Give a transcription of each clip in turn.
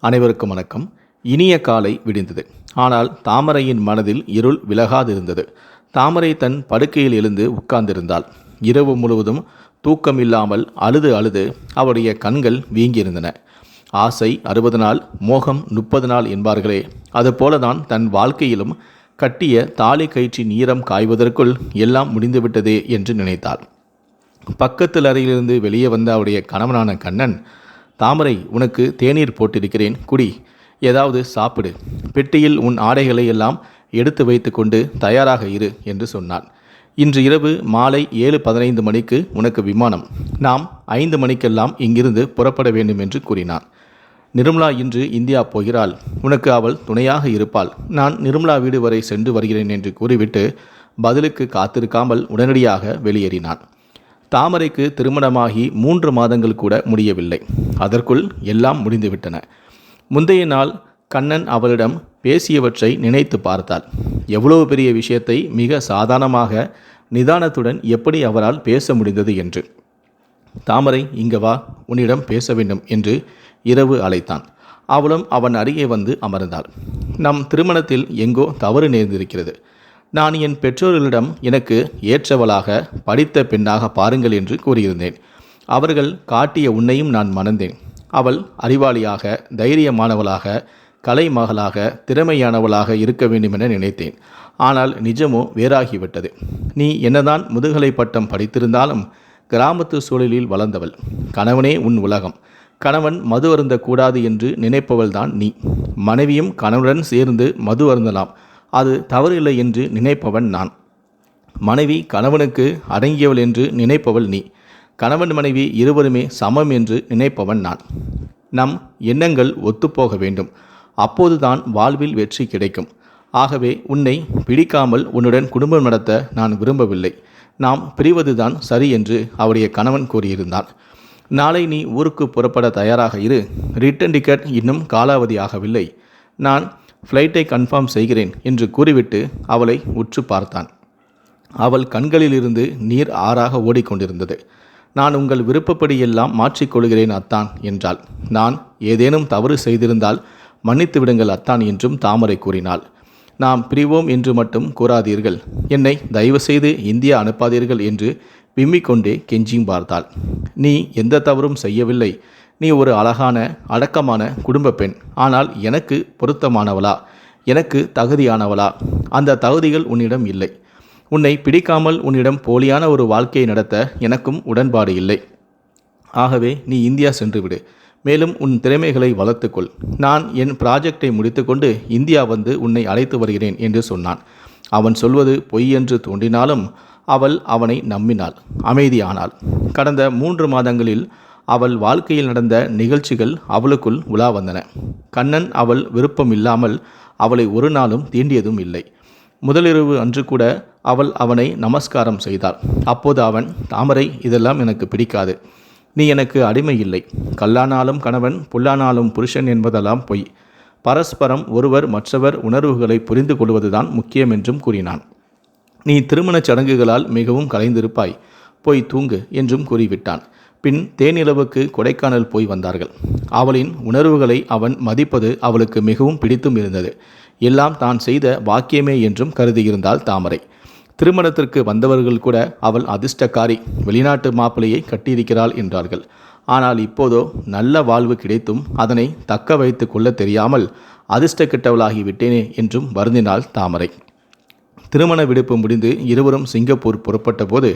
அனைவருக்கும் வணக்கம். இனிய காலை விடிந்தது. ஆனால் தாமரையின் மனதில் இருள் விலகாதிருந்தது. தாமரை தன் படுக்கையில் எழுந்து உட்கார்ந்திருந்தாள். இரவு முழுவதும் தூக்கமில்லாமல் அழுது அழுது அவருடைய கண்கள் வீங்கியிருந்தன. ஆசை 60 நாள், மோகம் 30 நாள் என்பார்களே, அதுபோலதான் தன் வாழ்க்கையிலும் கட்டிய தாலி கயிற்றின் ஈரம் காய்வதற்குள் எல்லாம் முடிந்துவிட்டதே என்று நினைத்தாள். பக்கத்தில் அறையிலிருந்து வெளியே வந்த அவருடைய கணவனான கண்ணன், தாமரை, உனக்கு தேநீர் போட்டிருக்கிறேன், குடி, ஏதாவது சாப்பிடு, பெட்டியில் உன் ஆடைகளை எல்லாம் எடுத்து வைத்து கொண்டு தயாராக இரு என்று சொன்னான். இன்று இரவு மாலை 7:15 மணிக்கு உனக்கு விமானம். நாம் 5 மணிக்கெல்லாம் இங்கிருந்து புறப்பட வேண்டும் என்று கூறினான். நிர்மலா இன்று இந்தியா போகிறாள். உனக்கு அவள் துணையாக இருப்பாள். நான் நிர்மலா வீடு வரை சென்று வருகிறேன் என்று கூறிவிட்டு பதிலுக்கு காத்திருக்காமல் உடனடியாக வெளியேறினான். தாமரைக்கு திருமணமாகி 3 மாதங்கள் கூட முடியவில்லை. அதற்குள் எல்லாம் முடிந்துவிட்டன. முந்தைய நாள் கண்ணன் அவளிடம் பேசியவற்றை நினைத்து பார்த்தாள். எவ்வளவு பெரிய விஷயத்தை மிக சாதாரணமாக நிதானத்துடன் எப்படி அவரால் பேச முடிந்தது என்று. தாமரை, இங்க வா, உன்னிடம் பேச வேண்டும் என்று இரவு அழைத்தான். அவளும் அவன் அருகே வந்து அமர்ந்தாள். நம் திருமணத்தில் எங்கோ தவறு நேர்ந்திருக்கிறது. நான் என் பெற்றோர்களிடம் எனக்கு ஏற்றவளாக, படித்த பெண்ணாக பாருங்கள் என்று கூறியிருந்தேன். அவர்கள் காட்டிய உன்னையும் நான் மணந்தேன். அவள் அறிவாளியாக, தைரியமானவளாக, கலைமகளாக, திறமையானவளாக இருக்க வேண்டுமென நினைத்தேன். ஆனால் நிஜமோ வேறாகிவிட்டது. நீ என்னதான் முதுகலை பட்டம் படித்திருந்தாலும் கிராமத்து சூழலில் வளர்ந்தவள். கணவனே உன் உலகம். கணவன் மது அருந்தக்கூடாது என்று நினைப்பவள்தான் நீ. மனைவியும் கணவனுடன் சேர்ந்து மது அருந்தலாம், அது தவறில்லை என்று நினைப்பவன் நான். மனைவி கணவனுக்கு அடங்கியவள் என்று நினைப்பவள் நீ. கணவன் மனைவி இருவருமே சமம் என்று நினைப்பவன் நான். நம் எண்ணங்கள் ஒத்துப்போக வேண்டும். அப்போதுதான் வாழ்வில் வெற்றி கிடைக்கும். ஆகவே உன்னை பிடிக்காமல் உன்னுடன் குடும்பம் நடத்த நான் விரும்பவில்லை. நாம் பிரிவதுதான் சரி என்று அவருடைய கணவன் கூறியிருந்தான். நாளை நீ ஊருக்கு புறப்பட தயாராக இரு. ரிட்டன் டிக்கெட் இன்னும் காலாவதி ஆகவில்லை. நான் ஃப்ளைட்டை கன்ஃபார்ம் செய்கிறேன் என்று கூறிவிட்டு அவளை உற்று பார்த்தான். அவள் கண்களிலிருந்து நீர் ஆறாக ஓடிக்கொண்டிருந்தது. நான் உங்கள் விருப்பப்படியெல்லாம் மாற்றிக்கொள்கிறேன் அத்தான் என்றாள். நான் ஏதேனும் தவறு செய்திருந்தால் மன்னித்து விடுங்கள் அத்தான் என்றும் தாமரை கூறினாள். நாம் பிரிவோம் என்று மட்டும் கூறாதீர்கள், என்னை தயவுசெய்து இந்தியா அனுப்பாதீர்கள் என்று விம்மிக்கொண்டே கெஞ்சியும் பார்த்தாள். நீ எந்த தவறும் செய்யவில்லை. நீ ஒரு அழகான, அடக்கமான குடும்ப பெண். ஆனால் எனக்கு பொருத்தமானவளா, எனக்கு தகுதியானவளா? அந்த தகுதிகள் உன்னிடம் இல்லை. உன்னை பிடிக்காமல் உன்னிடம் போலியான ஒரு வாழ்க்கையை நடத்த எனக்கும் உடன்பாடு இல்லை. ஆகவே நீ இந்தியா சென்றுவிடு. மேலும் உன் திறமைகளை வளர்த்துக்கொள். நான் என் ப்ராஜெக்டை முடித்துக்கொண்டு இந்தியா வந்து உன்னை அழைத்து வருகிறேன் என்று சொன்னான். அவன் சொல்வது பொய் என்று தோன்றினாலும் அவள் அவனை நம்பினாள், அமைதியானாள். கடந்த 3 மாதங்களில் அவள் வாழ்க்கையில் நடந்த நிகழ்ச்சிகள் அவளுக்குள் உலா வந்தன. கண்ணன் அவள் விருப்பம் இல்லாமல் அவளை ஒரு நாளும் தீண்டியதும் இல்லை. முதலிரவு அன்று கூட அவள் அவனை நமஸ்காரம் செய்தாள். அப்போது அவன், தாமரை, இதெல்லாம் எனக்கு பிடிக்காது. நீ எனக்கு அடிமை இல்லை. கல்லானாலும் கணவன், புல்லானாலும் புருஷன் என்பதெல்லாம் பொய். பரஸ்பரம் ஒருவர் மற்றவர் உணர்வுகளை புரிந்து கொள்வதுதான் முக்கியம் என்றும் கூறினான். நீ திருமணச் சடங்குகளால் மிகவும் கலைந்திருப்பாய், போய் தூங்கு என்றும் கூறிவிட்டான். பின் தேனிலவுக்கு கொடைக்கானல் போய் வந்தார்கள். அவளின் உணர்வுகளை அவன் மதிப்பது அவளுக்கு மிகவும் பிடித்தும் இருந்தது. எல்லாம் தான் செய்த பாக்கியமே என்றும் கருதியிருந்தாள் தாமரை. திருமணத்திற்கு வந்தவர்கள் கூட அவள் அதிர்ஷ்டக்காரி, வெளிநாட்டு மாப்பிளையை கட்டியிருக்கிறாள் என்றார்கள். ஆனால் இப்போதோ நல்ல வாழ்வு கிடைத்தும் அதனை தக்க வைத்து கொள்ள தெரியாமல் அதிர்ஷ்ட கெட்டவளாகி விட்டேனே என்றும் வருந்தினாள் தாமரை. திருமண விடுப்பு முடிந்து இருவரும் சிங்கப்பூர் புறப்பட்ட போது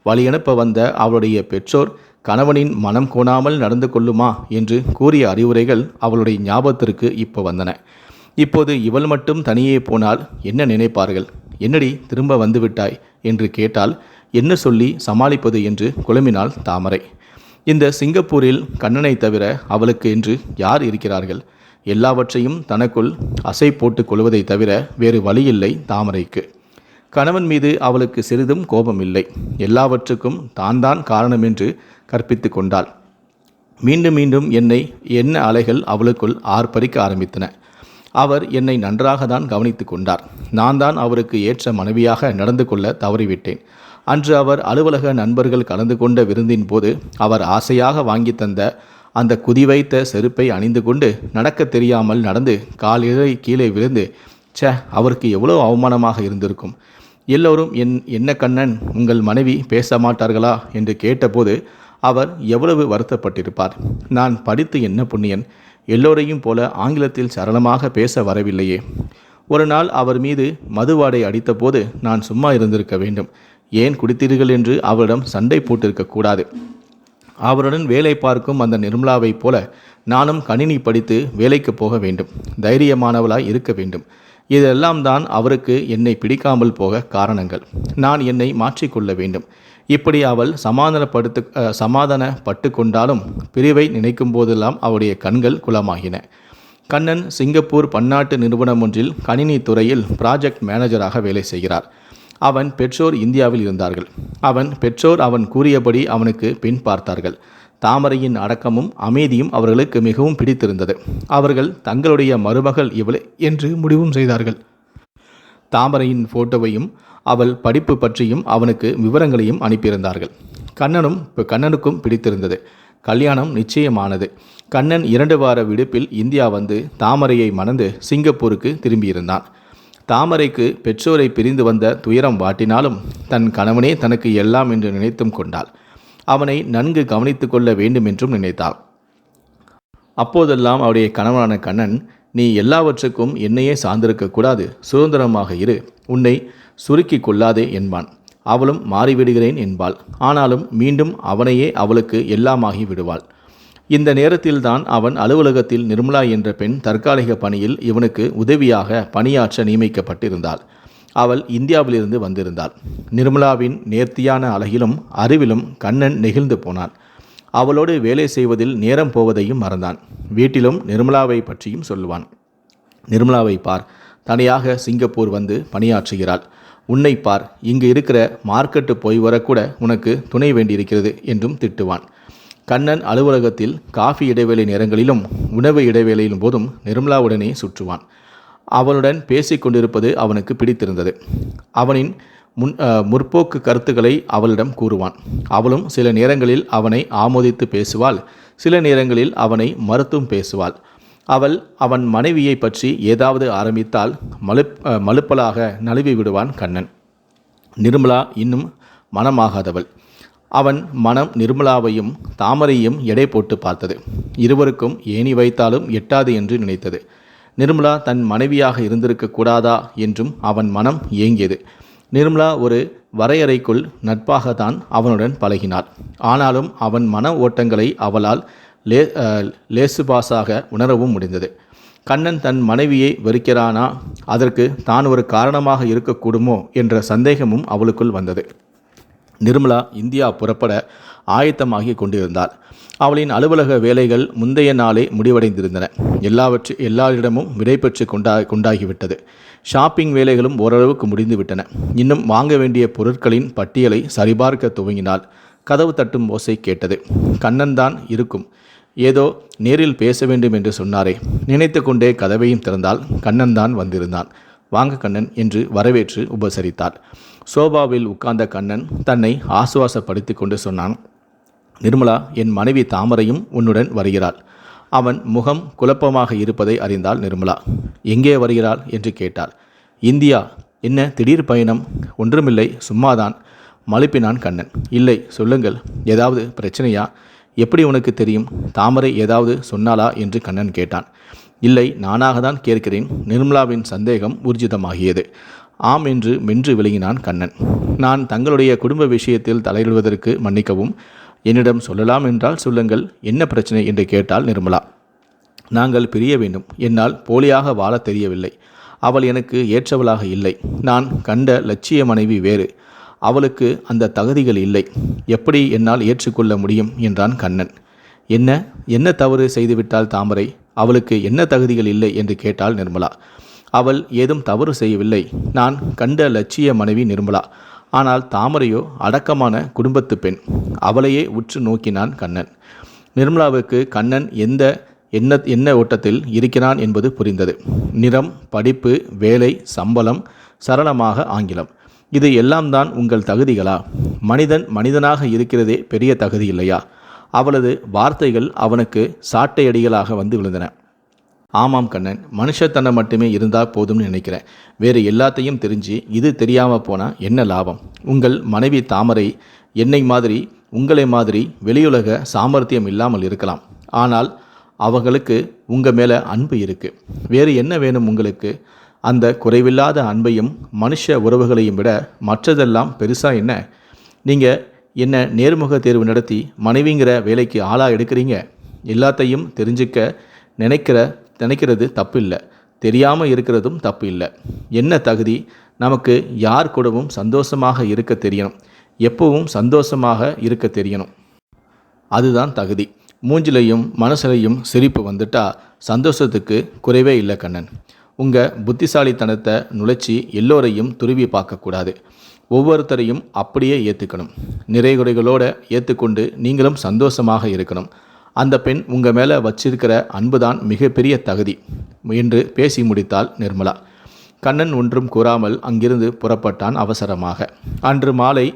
வழியனுப்ப வந்த அவளுடைய பெற்றோர் கணவனின் மனம் கோணாமல் நடந்து கொள்ளுமா என்று கூறிய அறிவுரைகள் அவளுடைய ஞாபகத்திற்கு இப்போ வந்தன. இப்போது இவள் மட்டும் தனியே போனால் என்ன நினைப்பார்கள்? என்னடி திரும்ப வந்துவிட்டாய் என்று கேட்டால் என்ன சொல்லி சமாளிப்பது என்று குழம்பினாள் தாமரை. இந்த சிங்கப்பூரில் கண்ணனை தவிர அவளுக்கு என்று யார் இருக்கிறார்கள்? எல்லாவற்றையும் தனக்குள் அசை போட்டு கொள்வதை தவிர வேறு வழியில்லை தாமரைக்கு. கணவன் மீது அவளுக்கு சிறிதும் கோபம் இல்லை. எல்லாவற்றுக்கும் தான் காரணம் என்று கற்பித்து கொண்டாள். மீண்டும் மீண்டும் என்ன அலைகள் அவளுக்குள் ஆர்ப்பரிக்க ஆரம்பித்தன. அவர் என்னை நன்றாக தான் கவனித்து கொண்டார். நான் தான் அவருக்கு ஏற்ற மனைவியாக நடந்து கொள்ள தவறிவிட்டேன். அன்று அவர் அலுவலக நண்பர்கள் கலந்து கொண்ட விருந்தின் போது அவர் ஆசையாக வாங்கி தந்த அந்த குதிவைத்த செருப்பை அணிந்து கொண்டு நடக்க தெரியாமல் நடந்து காலிழை கீழே விழுந்து, அவருக்கு எவ்வளோ அவமானமாக இருந்திருக்கும். எல்லோரும் என்ன கண்ணன், உங்கள் மனைவி பேச மாட்டார்களா என்று கேட்டபோது அவர் எவ்வளவு வருத்தப்பட்டிருப்பார். நான் படித்து என்ன புண்ணியன், எல்லோரையும் போல ஆங்கிலத்தில் சரளமாக பேச வரவில்லையே. ஒரு நாள் அவர் மீது மதுவாடை அடித்தபோது நான் சும்மா இருந்திருக்க வேண்டும். ஏன் குடித்தீர்கள் என்று அவரிடம் சண்டை போட்டிருக்கக்கூடாது. அவருடன் வேலை பார்க்கும் அந்த நிர்மலாவைப் போல நானும் கணினி படித்து வேலைக்கு போக வேண்டும், தைரியமானவளாய் இருக்க வேண்டும். இதெல்லாம் தான் அவருக்கு என்னை பிடிக்காமல் போக காரணங்கள். நான் என்னை மாற்றிக்கொள்ள வேண்டும். இப்படி அவள் சமாதானப்பட்டு கொண்டாலும் பிரிவை நினைக்கும் போதெல்லாம் அவளுடைய கண்கள் குளமாகின. கண்ணன் சிங்கப்பூர் பன்னாட்டு நிறுவனம் ஒன்றில் கணினி துறையில் ப்ராஜெக்ட் மேனேஜராக வேலை செய்கிறார். அவன் பெற்றோர் இந்தியாவில் இருந்தார்கள். அவன் பெற்றோர் அவன் கூறியபடி அவனுக்கு பின் பார்த்தார்கள். தாமரையின் அடக்கமும் அமைதியும் அவர்களுக்கு மிகவும் பிடித்திருந்தது. அவர்கள் தங்களுடைய மருமகள் இவளே என்று முடிவும் செய்தார்கள். தாமரையின் போட்டோவையும் அவள் படிப்பு பற்றியும் அவனுக்கு விவரங்களையும் அனுப்பியிருந்தார்கள். கண்ணனுக்கும் பிடித்திருந்தது. கல்யாணம் நிச்சயமானது. கண்ணன் 2 வார விடுப்பில் இந்தியா வந்து தாமரையை மணந்து சிங்கப்பூருக்கு திரும்பியிருந்தான். தாமரைக்கு பெற்றோரை பிரிந்து வந்த துயரம் வாட்டினாலும் தன் கணவனே தனக்கு எல்லாம் என்று நினைத்தும் கொண்டாள். அவனை நன்கு கவனித்து கொள்ள வேண்டும் என்றும் நினைத்தாள். அப்போதெல்லாம் அவருடைய கணவனான கண்ணன், நீ எல்லாவற்றுக்கும் என்னையே சார்ந்திருக்கக்கூடாது, சுதந்திரமாக இரு, உன்னை சுருக்கி கொள்ளாதே என்பான். அவளும் மாறிவிடுகிறேன் என்பாள். ஆனாலும் மீண்டும் அவனையே அவளுக்கு எல்லாமாகி விடுவாள். இந்த நேரத்தில்தான் அவன் அலுவலகத்தில் நிர்மலா என்ற பெண் தற்காலிக பணியில் இவனுக்கு உதவியாக பணியாற்ற நியமிக்கப்பட்டிருந்தாள். அவள் இந்தியாவிலிருந்து வந்திருந்தாள். நிர்மலாவின் நேர்த்தியான அழகிலும் அறிவிலும் கண்ணன் நெகிழ்ந்து போனான். அவளோடு வேலை செய்வதில் நேரம் போவதையும் மறந்தான். வீட்டிலும் நிர்மலாவை பற்றியும் சொல்லுவான். நிர்மலாவை பார், தனியாக சிங்கப்பூர் வந்து பணியாற்றுகிறாள். உன்னை பார், இங்கு இருக்கிற மார்க்கெட்டு போய் வரக்கூட உனக்கு துணை வேண்டியிருக்கிறது என்றும் திட்டுவான். கண்ணன் அலுவலகத்தில் காஃபி இடைவேளை நேரங்களிலும் உணவு இடைவேளையிலும் போதும் நிர்மலாவுடனே சுற்றுவான். அவளுடன் பேசி கொண்டிருப்பது அவனுக்கு பிடித்திருந்தது. அவனின் முற்போக்கு கருத்துக்களை அவளிடம் கூறுவான். அவளும் சில நேரங்களில் அவனை ஆமோதித்து பேசுவாள், சில நேரங்களில் அவனை மறுத்தும் பேசுவாள். அவன் மனைவியை பற்றி ஏதாவது ஆரம்பித்தால் மலுப்பலாக நழுவி விடுவான் கண்ணன். நிர்மலா இன்னும் மனமாகாதவள். அவன் மனம் நிர்மலாவையும் தாமரையும் எடை போட்டு பார்த்தது. இருவருக்கும் ஏணி வைத்தாலும் எட்டாது என்று நினைத்தது. நிர்மலா தன் மனைவியாக இருந்திருக்க கூடாதா என்றும் அவன் மனம் ஏங்கியது. நிர்மலா ஒரு வரையறைக்குள் நட்பாகத்தான் அவனுடன் பழகினாள். ஆனாலும் அவன் மன ஓட்டங்களை அவளால் லேசுபாசாக உணரவும் முடிந்தது. கண்ணன் தன் மனைவியை வெறுக்கிறானா, அதற்கு தான் ஒரு காரணமாக இருக்கக்கூடுமோ என்ற சந்தேகமும் அவளுக்குள் வந்தது. நிர்மலா இந்தியா புறப்பட ஆயத்தமாகி கொண்டிருந்தாள். அவளின் அலுவலக வேலைகள் முந்தைய நாளே முடிவடைந்திருந்தன. எல்லாரிடமும் விடைபெற்று கொண்டாகிவிட்டது. ஷாப்பிங் வேலைகளும் ஓரளவுக்கு முடிந்துவிட்டன. இன்னும் வாங்க வேண்டிய பொருட்களின் பட்டியலை சரிபார்க்க துவங்கினாள். கதவு தட்டும் ஓசை கேட்டது. கண்ணன் தான் இருக்கும். ஏதோ நேரில் பேச வேண்டும் என்று சொன்னாரே. நினைத்து கொண்டே கதவையும் திறந்தால் கண்ணன் தான் வந்திருந்தான். வாங்க கண்ணன் என்று வரவேற்று உபசரித்தாள். சோபாவில் உட்கார்ந்த கண்ணன் தன்னை ஆசுவாசப்படுத்தி கொண்டு சொன்னான், நிர்மலா, என் மனைவி தாமரையும் உன்னுடன் வருகிறாள். அவன் முகம் குழப்பமாக இருப்பதை அறிந்தாள் நிர்மலா. எங்கே வருகிறாள் என்று கேட்டாள். இந்தியா. என்ன திடீர் பயணம்? ஒன்றுமில்லை, சும்மாதான், மழுப்பினான் கண்ணன். இல்லை, சொல்லுங்கள், ஏதாவது பிரச்சனையா? எப்படி உனக்கு தெரியும்? தாமரை ஏதாவது சொன்னாளா என்று கண்ணன் கேட்டான். இல்லை, நானாக தான் கேட்கிறேன். நிர்மலாவின் சந்தேகம் ஊர்ஜிதமாகியது. ஆம் என்று மென்று விளங்கினான் கண்ணன். நான் தங்களுடைய குடும்ப விஷயத்தில் தலையிடுவதற்கு மன்னிக்கவும். என்னிடம் சொல்லலாம் என்றால் சொல்லுங்கள், என்ன பிரச்சனை என்று கேட்டாள் நிர்மலா. நாங்கள் பிரிய வேண்டும். என்னால் போலியாக வாழ தெரியவில்லை. அவள் எனக்கு ஏற்றவளாக இல்லை. நான் கண்ட லட்சிய மனைவி வேறு. அவளுக்கு அந்த தகுதிகள் இல்லை. எப்படி என்னால் ஏற்றுக்கொள்ள முடியும் என்றான் கண்ணன். என்ன தவறு செய்துவிட்டாள் தாமரை? அவளுக்கு என்ன தகுதிகள் இல்லை என்று கேட்டாள் நிர்மலா. அவள் ஏதும் தவறு செய்யவில்லை. நான் கண்ட லட்சிய மனைவி நிர்மலா. ஆனால் தாமரையோ அடக்கமான குடும்பத்து பெண். அவளையே உற்று நோக்கினான் கண்ணன். நிர்மலாவுக்கு கண்ணன் என்ன ஓட்டத்தில் இருக்கிறான் என்பது புரிந்தது. நிறம், படிப்பு, வேலை, சம்பளம், சரளமாக ஆங்கிலம், இது எல்லாம் தான் உங்கள் தகுதிகளா? மனிதனாக இருக்கிறதே பெரிய தகுதி இல்லையா? அவளது வார்த்தைகள் அவனுக்கு சாட்டையடிகளாக வந்து விழுந்தன. ஆமாம் கண்ணன், மனுஷத்தனம் மட்டுமே இருந்தால் போதும்னு நினைக்கிறேன். வேறு எல்லாத்தையும் தெரிஞ்சு இது தெரியாமல் போனால் என்ன லாபம்? உங்கள் மனைவி தாமரை என்னை மாதிரி உங்களை மாதிரி வெளியுலக சாமர்த்தியம் இல்லாமல் இருக்கலாம். ஆனால் அவங்களுக்கு உங்கள் மேலே அன்பு இருக்குது. வேறு என்ன வேணும் உங்களுக்கு? அந்த குறைவில்லாத அன்பையும் மனுஷ உறவுகளையும் விட மற்றதெல்லாம் பெருசாக என்ன? நீங்கள் என்ன நேர்முக தேர்வு நடத்தி மனைவிங்கிற வேலைக்கு ஆளாக எடுக்கிறீங்க? எல்லாத்தையும் தெரிஞ்சுக்க நினைக்கிறது தப்பு இல்லை, தெரியாமல் இருக்கிறதும் தப்பு இல்லை. என்ன தகுதி? நமக்கு யார் கூடவும் சந்தோஷமாக இருக்க தெரியணும், எப்பவும் சந்தோஷமாக இருக்க தெரியணும். அதுதான் தகுதி. மூஞ்சிலையும் மனசுலையும் சிரிப்பு வந்துட்டா சந்தோஷத்துக்கு குறைவே இல்லை கண்ணன். உங்கள் புத்திசாலித்தனத்தை நுழைச்சி எல்லோரையும் துருவி பார்க்கக்கூடாது. ஒவ்வொருத்தரையும் அப்படியே ஏற்றுக்கணும். நிறைகுறைகளோடு ஏற்றுக்கொண்டு நீங்களும் சந்தோஷமாக இருக்கணும். அந்த பெண் உங்கள் மேலே வச்சிருக்கிற அன்புதான் மிகப்பெரிய தகுதி என்று பேசி முடித்தாள் நிர்மலா. கண்ணன் ஒன்றும் கூறாமல் அங்கிருந்து புறப்பட்டான் அவசரமாக. அன்று மாலை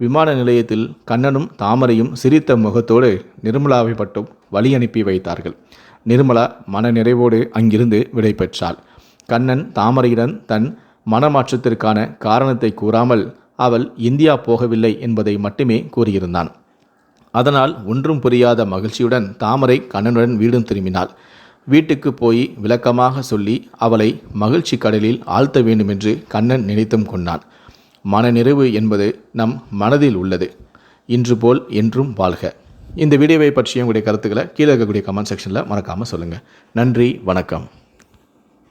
விமான நிலையத்தில் கண்ணனும் தாமரையும் சிரித்த முகத்தோடு நிர்மலாவை மட்டும் வழி அனுப்பி வைத்தார்கள். நிர்மலா மன நிறைவோடு அங்கிருந்து விடை பெற்றாள். கண்ணன் தாமரையிடம் தன் மனமாற்றத்திற்கான காரணத்தை கூறாமல் அவள் இந்தியா போகவில்லை என்பதை மட்டுமே கூறியிருந்தான். அதனால் ஒன்றும் புரியாத மகிழ்ச்சியுடன் தாமரை கண்ணனுடன் வீடும் திரும்பினாள். வீட்டுக்கு போய் விளக்கமாக சொல்லி அவளை மகிழ்ச்சி கடலில் ஆழ்த்த வேண்டுமென்று கண்ணன் நினைத்தும் கொண்டான். மனநிறைவு என்பது நம் மனதில் உள்ளது. இன்று போல் என்றும் வாழ்க. இந்த வீடியோவை பற்றிய உங்களுடைய கருத்துக்களை கீழே இருக்கக்கூடிய கமெண்ட் செக்ஷனில் மறக்காமல் சொல்லுங்கள். நன்றி, வணக்கம்.